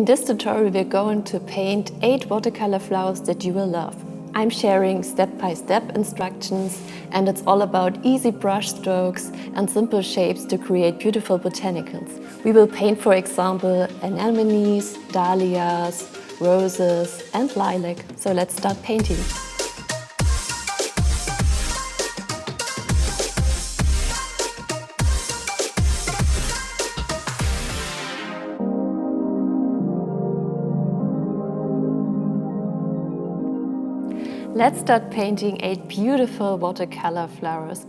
In this tutorial we're going to paint 8 watercolor flowers that you will love. I'm sharing step-by-step instructions, and it's all about easy brush strokes and simple shapes to create beautiful botanicals. We will paint, for example, anemones, dahlias, roses and lilac. So let's start painting. Let's start painting 8 beautiful watercolor flowers.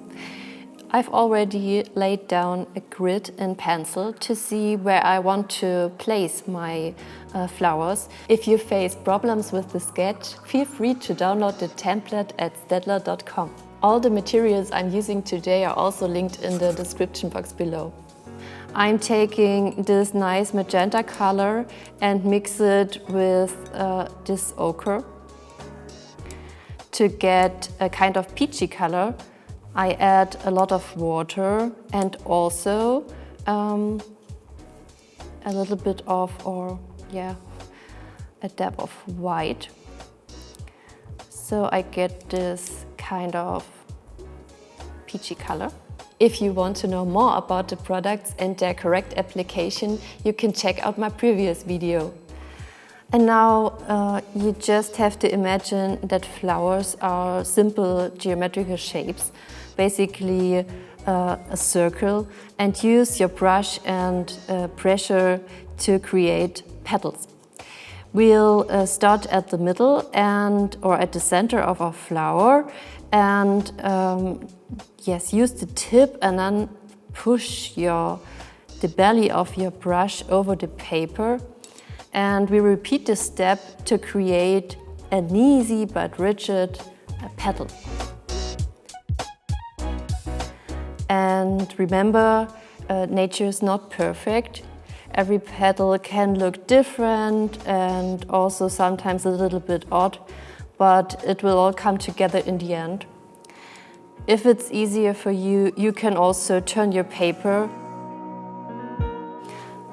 I've already laid down a grid in pencil to see where I want to place my flowers. If you face problems with the sketch, feel free to download the template at STAEDTLER.com. All the materials I'm using today are also linked in the description box below. I'm taking this nice magenta color and mix it with this ochre. To get a kind of peachy color, I add a lot of water and also a little bit of, a dab of white. So I get this kind of peachy color. If you want to know more about the products and their correct application, you can check out my previous video. And now you just have to imagine that flowers are simple geometrical shapes, basically a circle, and use your brush and pressure to create petals. We'll start at the middle or at the center of our flower, and use the tip and then push the belly of your brush over the paper. And we repeat this step to create an easy but rigid petal. And remember, nature is not perfect. Every petal can look different and also sometimes a little bit odd, but it will all come together in the end. If it's easier for you, you can also turn your paper.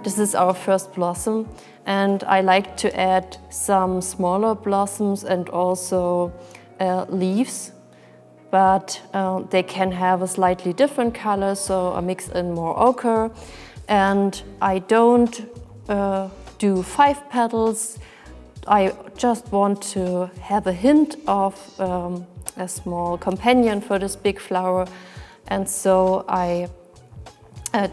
This is our first blossom, and I like to add some smaller blossoms and also leaves, but they can have a slightly different color, so I mix in more ochre. And I don't do 5 petals. I just want to have a hint of a small companion for this big flower, and so I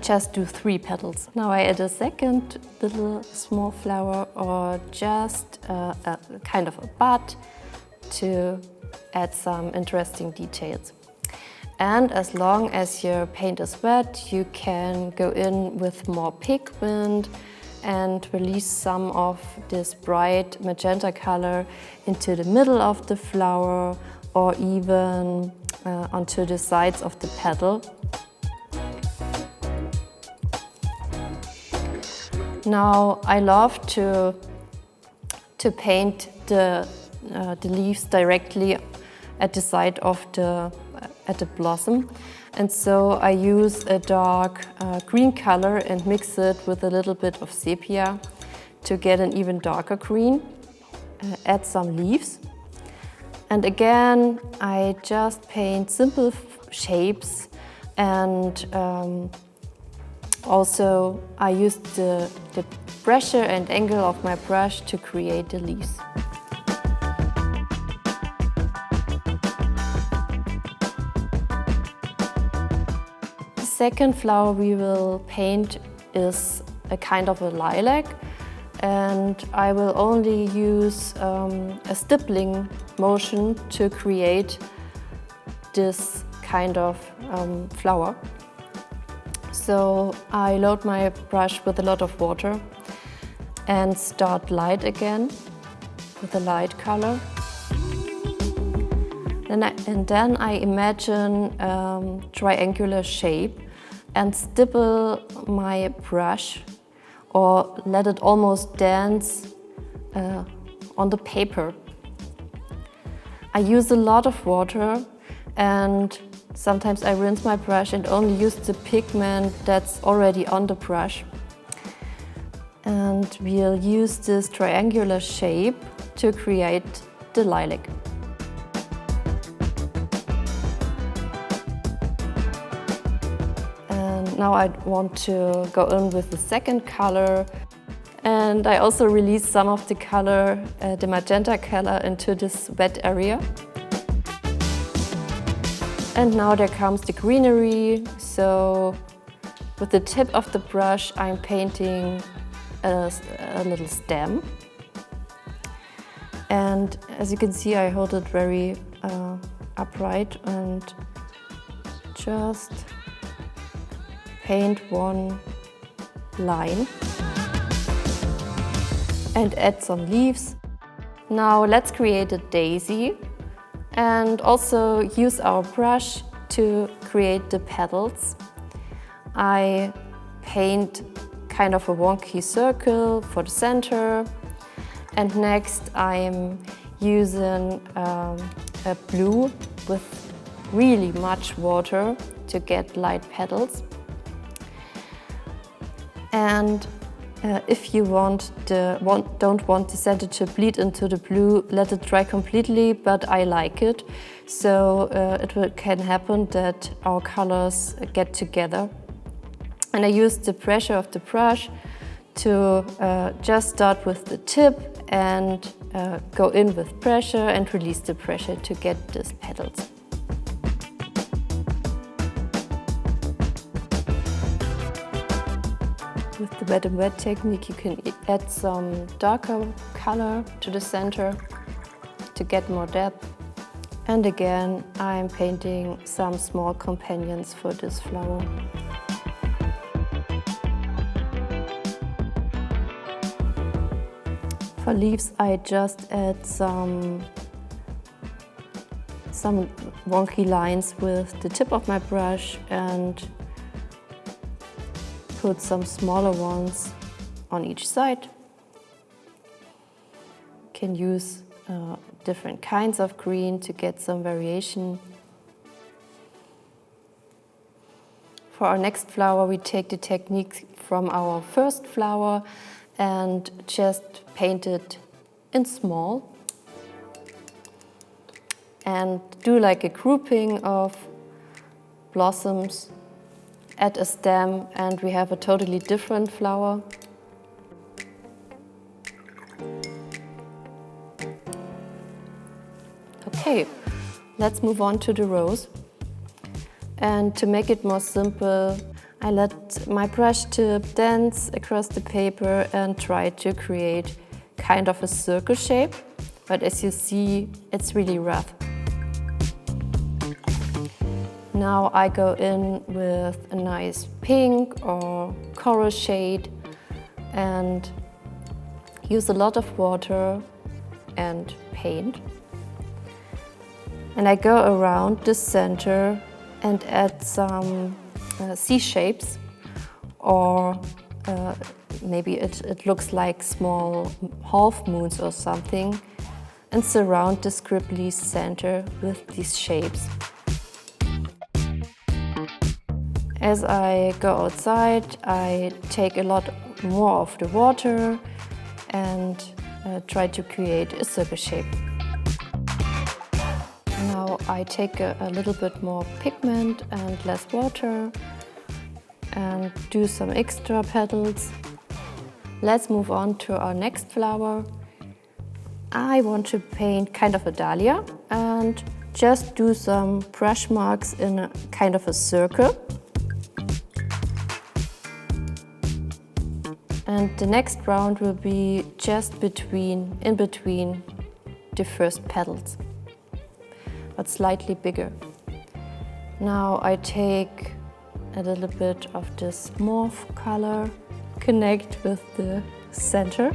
just do 3 petals. Now I add a second little small flower or just a kind of a bud to add some interesting details. And as long as your paint is wet, you can go in with more pigment and release some of this bright magenta color into the middle of the flower or even onto the sides of the petal. Now I love to paint the leaves directly at the side of the blossom, and so I use a dark green color and mix it with a little bit of sepia to get an even darker green. Add some leaves, and again I just paint simple shapes, and also I use the pressure and angle of my brush to create the leaves. The second flower we will paint is a kind of a lilac, and I will only use a stippling motion to create this kind of flower. So I load my brush with a lot of water and start light again with a light color. And then I imagine triangular shape and stipple my brush or let it almost dance on the paper. I use a lot of water, and sometimes I rinse my brush and only use the pigment that's already on the brush. And we'll use this triangular shape to create the lilac. And now I want to go in with the second color. And I also release some of the color, the magenta color, into this wet area. And now there comes the greenery. So with the tip of the brush, I'm painting a little stem. And as you can see, I hold it very upright and just paint one line and add some leaves. Now let's create a daisy and also use our brush to create the petals. I paint kind of a wonky circle for the center, and next I'm using a blue with really much water to get light petals. And if you don't want the center to bleed into the blue, let it dry completely, but I like it. So can happen that our colors get together. And I use the pressure of the brush to just start with the tip and go in with pressure and release the pressure to get these petals. With the wet and wet technique, you can add some darker color to the center to get more depth. And again, I'm painting some small companions for this flower. For leaves, I just add some wonky lines with the tip of my brush and put some smaller ones on each side. You can use different kinds of green to get some variation. For our next flower, we take the technique from our first flower and just paint it in small and do like a grouping of blossoms, add a stem, and we have a totally different flower. Okay, let's move on to the rose. And to make it more simple, I let my brush tip dance across the paper and try to create kind of a circle shape. But as you see, it's really rough. Now I go in with a nice pink or coral shade and use a lot of water and paint. And I go around the center and add some C shapes, or maybe it looks like small half moons or something, and surround the scribbly center with these shapes. As I go outside, I take a lot more of the water and try to create a circle shape. Now I take a little bit more pigment and less water and do some extra petals. Let's move on to our next flower. I want to paint kind of a dahlia and just do some brush marks in a kind of a circle. And the next round will be just in between the first petals, but slightly bigger. Now I take a little bit of this mauve color, connect with the center.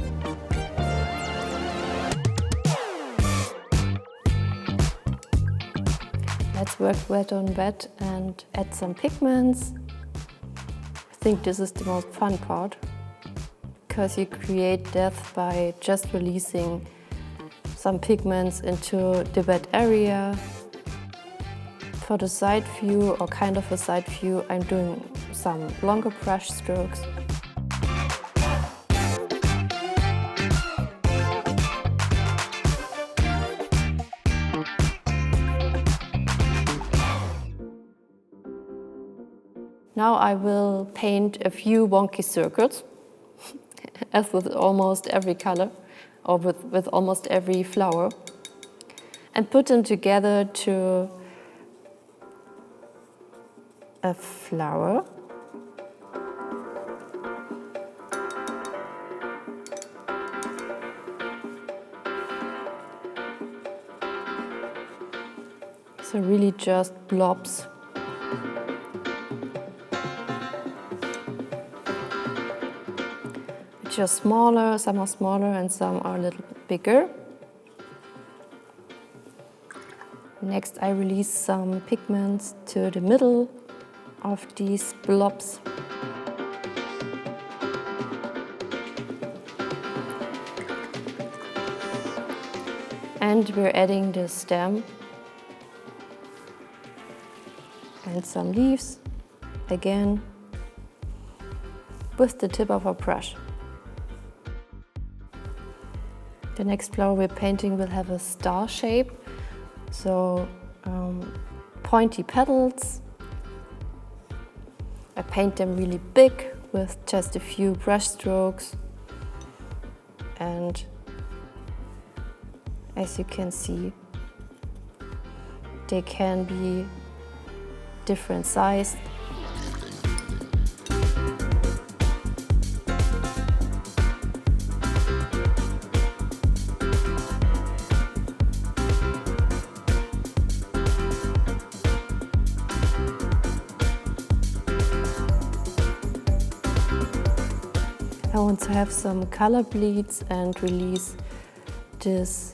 Let's work wet on wet and add some pigments. I think this is the most fun part, because you create depth by just releasing some pigments into the wet area. For the side view, or kind of a side view, I'm doing some longer brush strokes. Now I will paint a few wonky circles, as with almost every color, or with almost every flower, and put them together to a flower. So really just blobs. Just smaller, some are smaller and some are a little bit bigger. Next I release some pigments to the middle of these blobs. And we're adding the stem and some leaves again with the tip of our brush. The next flower we're painting will have a star shape, so pointy petals. I paint them really big with just a few brush strokes, and as you can see, they can be different sized. I want to have some color bleeds and release this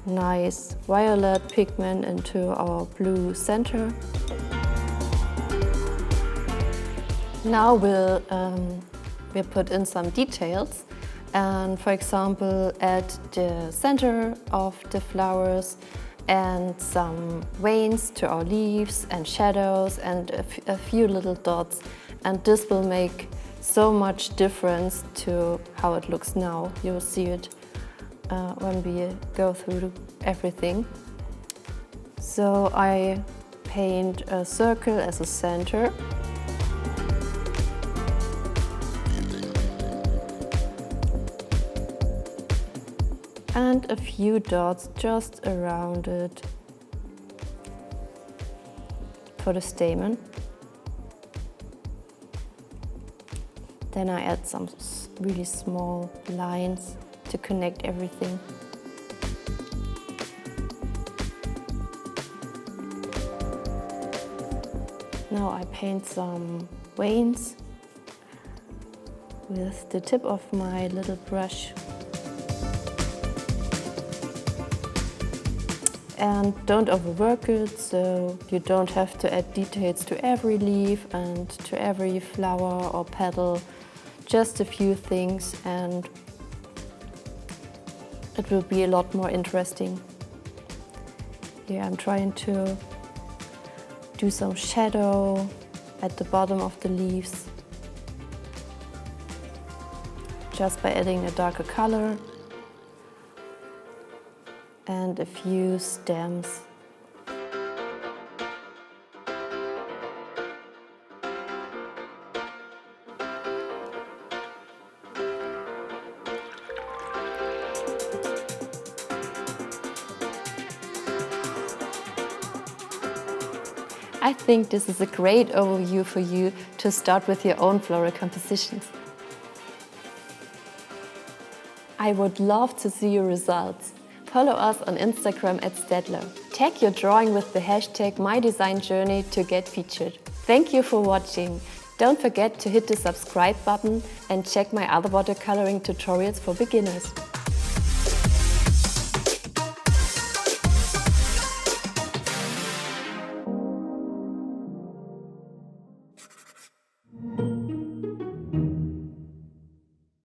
nice violet pigment into our blue center. Now we'll put in some details and, for example, add the center of the flowers and some veins to our leaves and shadows and a few little dots, and this will make so much difference to how it looks now. You'll see it when we go through everything. So I paint a circle as a center. And a few dots just around it for the stamen. Then I add some really small lines to connect everything. Now I paint some veins with the tip of my little brush. And don't overwork it, so you don't have to add details to every leaf and to every flower or petal. Just a few things and it will be a lot more interesting. Here I'm trying to do some shadow at the bottom of the leaves, just by adding a darker color and a few stems. I think this is a great overview for you to start with your own floral compositions. I would love to see your results. Follow us on Instagram @STAEDTLER. Tag your drawing with the hashtag #MyDesignJourney to get featured. Thank you for watching. Don't forget to hit the subscribe button and check my other watercoloring tutorials for beginners.